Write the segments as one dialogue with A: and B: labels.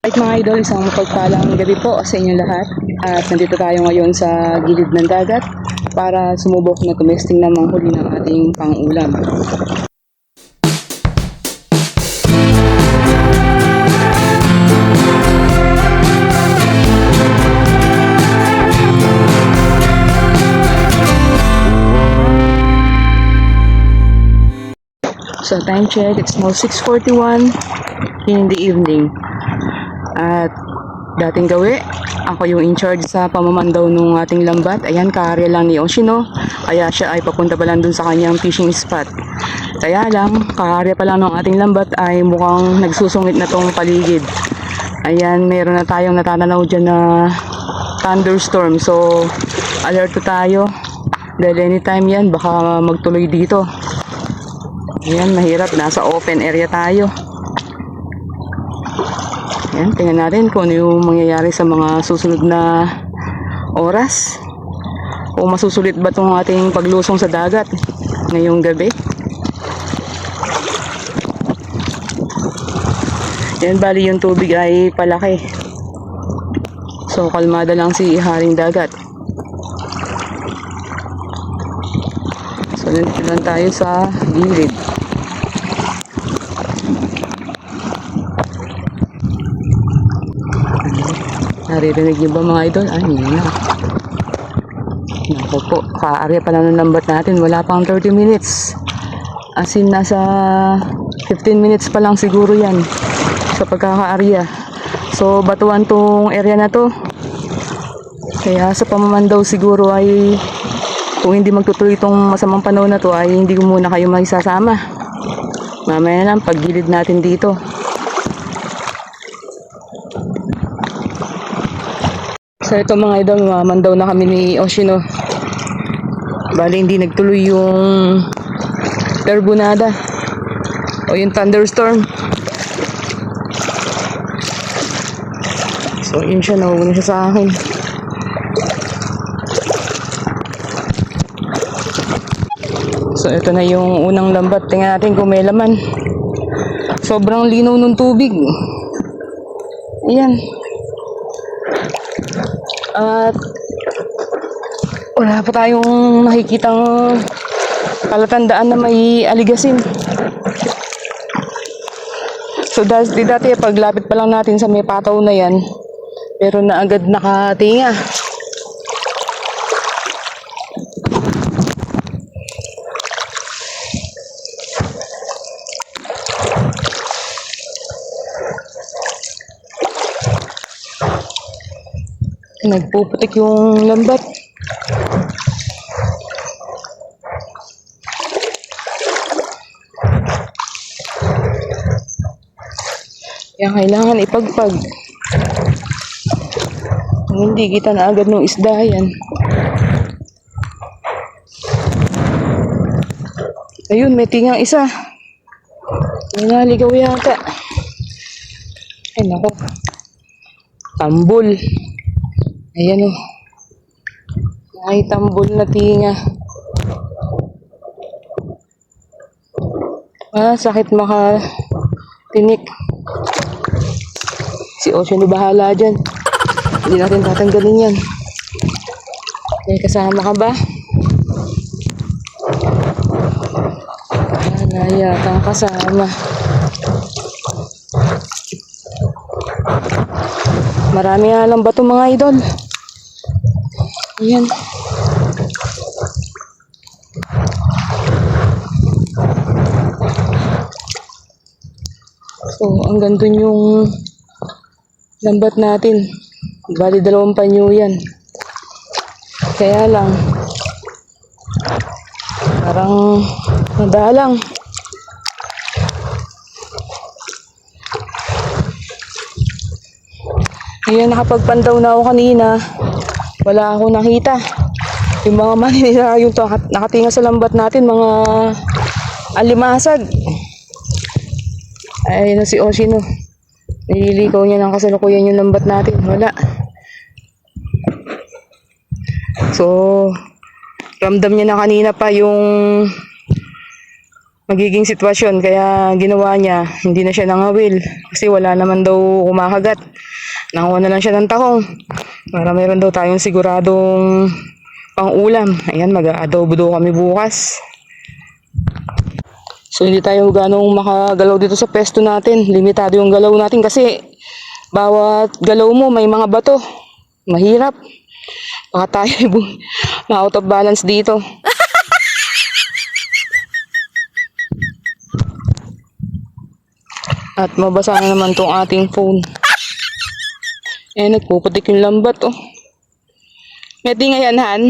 A: Mga idol, isang mapagpalang gabi po sa inyong lahat. At nandito tayo ngayon sa gilid ng dagat para sumubok na tumesting na manghuli ng ating pang-ulam. So time check, it's now 6:41 in the evening. At dating gawi, ako yung in charge sa pamamandaw ng ating lambat. Ayan, kaarya lang ni Oshino. Kaya siya ay papunta pa lang dun sa kanyang fishing spot. Kaya lang, kaarya pa lang ng ating lambat ay mukhang nagsusungit na tong paligid. Ayan, meron na tayong natatanaw dyan na thunderstorm. So, alert tayo. Dahil anytime yan, baka magtuloy dito. Ayan, mahirap. Nasa open area tayo. Ayan, tingnan natin kung ano yung mangyayari sa mga susunod na oras. O masusulit ba itong ating paglusong sa dagat ngayong gabi. Ayan, bali yung tubig ay palaki. So, kalmada lang si Haring Dagat. So, nandito lang tayo sa gilid. Naririnig niyo ba mga idol? Ay, hindi na. Naku po, kaarya pa lang ng lambat natin. Wala pang 30 minutes. As in, nasa 15 minutes pa lang siguro yan sa pagkakaarya. So, batuan tong area na to. Kaya sa pamamandaw siguro ay kung hindi magtutuloy itong masamang panahon na to ay hindi ko muna kayo maisasama. Mamaya na lang paggilid natin dito. So ito mga idol, mamandaw na kami ni Oshino. Bali hindi nagtuloy yung turbonada o yung thunderstorm. So yun siya, nahuhuli siya sa akin. So ito na yung unang lambat. Tingnan natin kung may laman. Sobrang linaw ng tubig. Ayan. At wala pa tayong nakikitang palatandaan na may aligasin. So dati paglapit pa lang natin sa may pataw na yan, pero na agad nakatinga. Nagpuputik yung lambat. Kaya kailangan ipagpag. Kung hindi kita na agad ng isda yan. Ayun, may tingang isa. May naligaw yata. Ay nako. Tambol. Ayan o. Ay, tambol na tinga. Sakit makatinik. Si Ocean bahala dyan. Hindi natin tatanggalin yan. May kasama ka ba? Wala yata kasama. Marami nga lang bato mga idol. Ayan. So, hanggang dun yung lambat natin. Bali, 2 panyo yan. Kaya lang, parang madalang. Ayan, nakapagpandaw na ako kanina. Wala akong nakita. Yung mga manila, yung nakatinga sa lambat natin, mga alimasag. Ayun na si Oshino. Nililikaw niya ng kasalukuyan yung lambat natin. Wala. So, ramdam niya na kanina pa yung magiging sitwasyon. Kaya ginawa niya, hindi na siya nangawil. Kasi wala naman daw kumakagat. Nakuha na lang siya ng tahong. Para meron daw tayong siguradong pang-ulam. Ayan, mag-adobo daw kami bukas. So hindi tayo ganong makagalaw dito sa pesto natin. Limitado yung galaw natin kasi bawat galaw mo may mga bato. Mahirap. Baka tayo na-out of balance dito. At mabasa na naman tong ating phone. Nagpuputik yung lambat, oh. Ngeti nga yan, Han?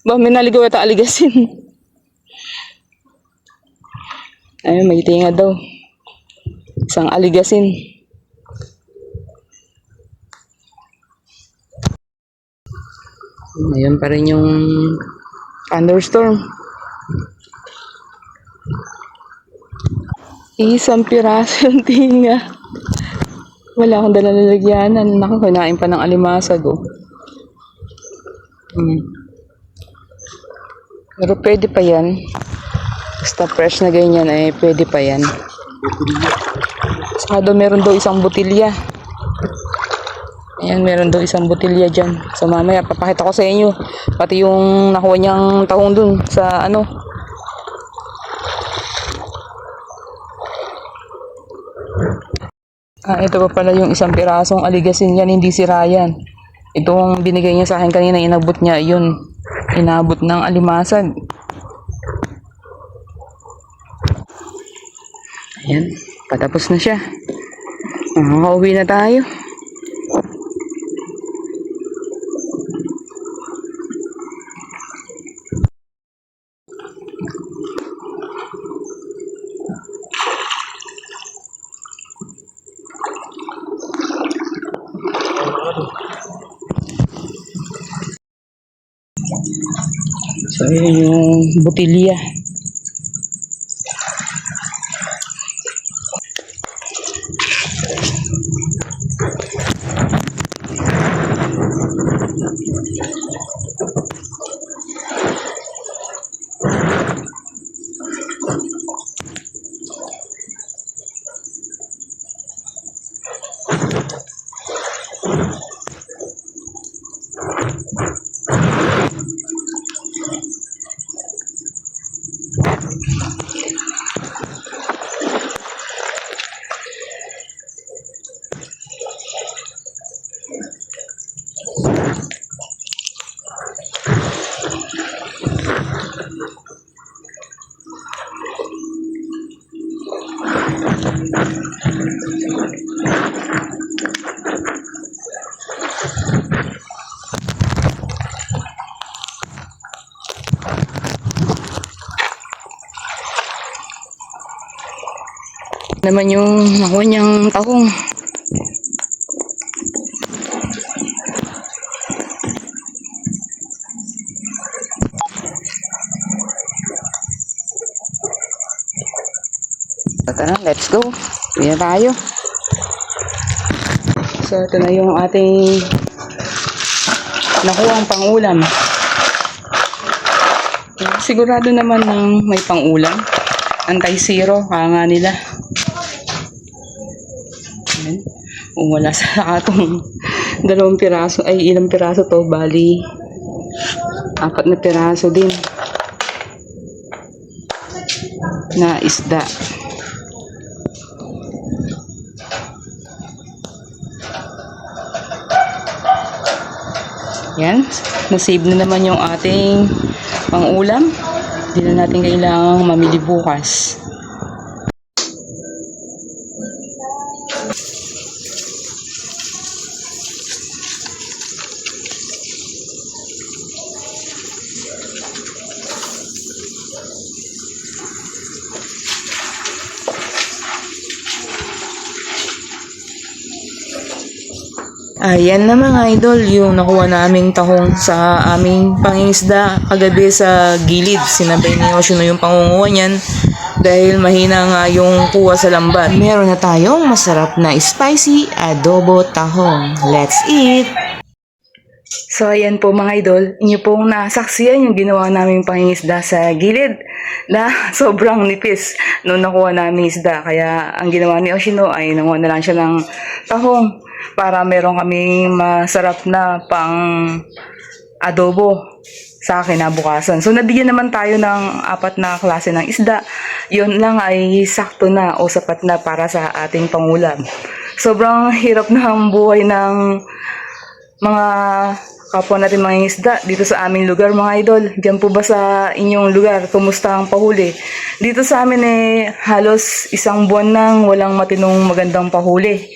A: Ba, may naligaw ata aligasin. Ayun, may tinga daw. Isang aligasin. Ayun pa rin yung thunderstorm. Isang piraso yung tinga. Wala akong dala lalagyanan. Naku, kinain pa ng alimasag, oh. Pero pwede pa yan. Basta fresh na ganyan, pwede pa yan. Saka daw meron daw isang botilya. Ayan, meron daw isang botilya dyan. So mamaya, papakita ko sa inyo. Pati yung nakuha niyang tahong dun sa ano. Ito pa pala yung isang pirasong aligasin yan, hindi si Ryan. Itong binigay niya sa akin kanina, inabot niya, yun. Inabot ng alimasag. Ayan, patapos na siya. Makakauwi na tayo. So, yun yung botilya. Naman yung nakuha niyang tahong. Tara, let's go. Uwi na tayo. So, ito na yung ating nakuha ang pang-ulam. Sigurado naman ng may pang-ulam. Anti-zero, kaya nila. Ayan. Kung wala sa atong dalawang piraso, ay ilang piraso to, bali 4 na piraso din na isda. Yan, nasave na naman yung ating pang-ulam. Hindi na natin kailangang mamili bukas. Ayan na mga idol, yung nakuha naming tahong sa aming pangingisda kagabi sa gilid. Sinabay ni Yoshino yung pangunguha niyan dahil mahina nga yung kuha sa lambat. Meron na tayong masarap na spicy adobo tahong. Let's eat! So, ayan po mga idol, inyo pong nasaksiyan yung ginawa naming pangingisda sa gilid na sobrang nipis nung nakuha namin isda. Kaya ang ginawa ni Oshino ay nanguha na lang siya ng tahong para meron kaming masarap na pang adobo sa kinabukasan. So, nabigyan naman tayo ng 4 na klase ng isda. Yun lang ay sakto na o sapat na para sa ating pangulam. Sobrang hirap na ang buhay ng mga kapwa natin mga isda dito sa aming lugar mga idol. Diyan po ba sa inyong lugar? Kumusta ang pahuli? Dito sa amin halos 1 buwan nang walang matinong magandang pahuli.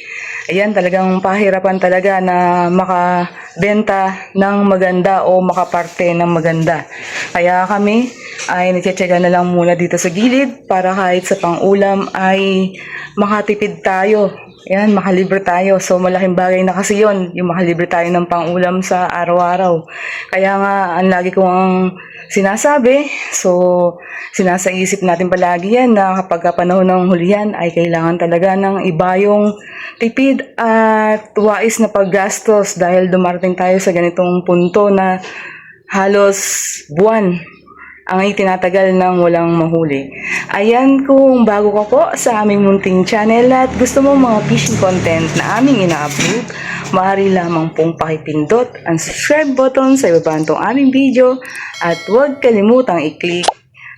A: Ayan, talagang pahirapan talaga na makabenta ng maganda o makaparte ng maganda. Kaya kami ay nagtsatsaga na lang muna dito sa gilid para kahit sa pang-ulam ay makatipid tayo. Ayan, makalibre tayo. So, malaking bagay na kasi yon yung makalibre tayo ng pang-ulam sa araw-araw. Kaya nga, ang lagi kong sinasabi, so, sinasaisip natin palagi yan na kapag panahon ng hulihan ay kailangan talaga ng ibayong tipid at wais na paggastos dahil dumarating tayo sa ganitong punto na halos buwan ang itinatagal ng walang mahuli. Ayan, kung bago ka po sa aming munting channel at gusto mo mga fishing content na aming ina-upload, maaari lamang pong pakipindot ang subscribe button sa ibaba nitong aming video at huwag kalimutang i-click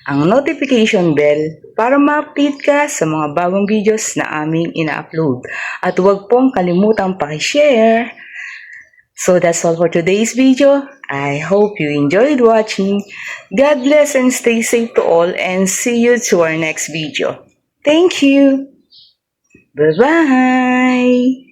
A: ang notification bell para ma-update ka sa mga bagong videos na aming ina-upload. At huwag pong kalimutang pakishare. So that's all for today's video. I hope you enjoyed watching. God bless and stay safe to all and see you to our next video. Thank you. Bye-bye.